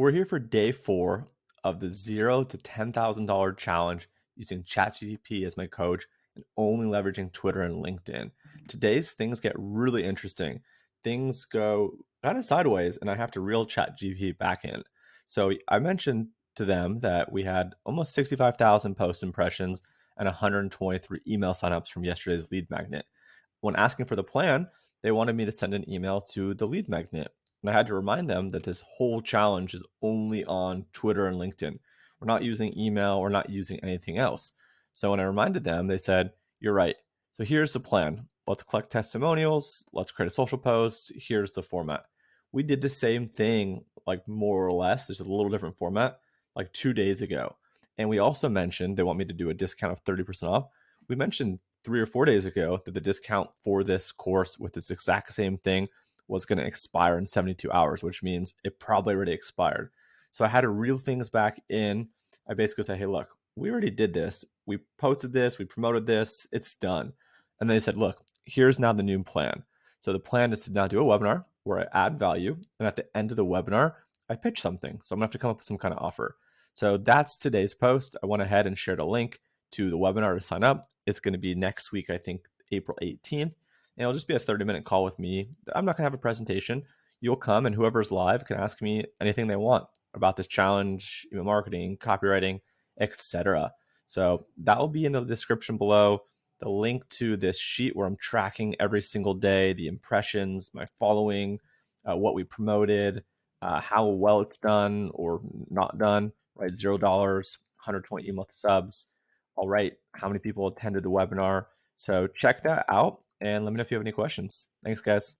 we're here for day 4 of the $0 to $10,000 challenge using ChatGPT as my coach and only leveraging Twitter and LinkedIn. Today's things get really interesting. Things go kind of sideways, and I have to reel ChatGPT back in. So I mentioned to them that we had almost 65,000 post impressions and 123 email signups from yesterday's lead magnet. When asking for the plan, they wanted me to send an email to the lead magnet. And I had to remind them that this whole challenge is only on Twitter and LinkedIn. We're not using email, we're not using anything else. So when I reminded them, they said, "You're right. So here's the plan. Let's collect testimonials, let's create a social post. Here's the format." We did the same thing, like more or less, there's a little different format, like 2 days ago. And we also mentioned they want me to do a discount of 30% off. We mentioned 3 or 4 days ago that the discount for this course with this exact same thing was going to expire in 72 hours, which means it probably already expired. So I had to reel things back in. I basically said, "Hey, look, we already did this. We posted this, we promoted this, it's done." And they said, "Look, here's now the new plan." So the plan is to now do a webinar where I add value. And at the end of the webinar, I pitch something. So I'm going to have to come up with some kind of offer. So that's today's post. I went ahead and shared a link to the webinar to sign up. It's going to be next week, I think April 18th. And it'll just be a 30-minute call with me. I'm not going to have a presentation. You'll come, and whoever's live can ask me anything they want about this challenge, email marketing, copywriting, etc. So that will be in the description below. The link to this sheet where I'm tracking every single day, the impressions, my following, what we promoted, how well it's done or not done, right? $0, 120 email subs. All right, how many people attended the webinar? So check that out and let me know if you have any questions. Thanks, guys.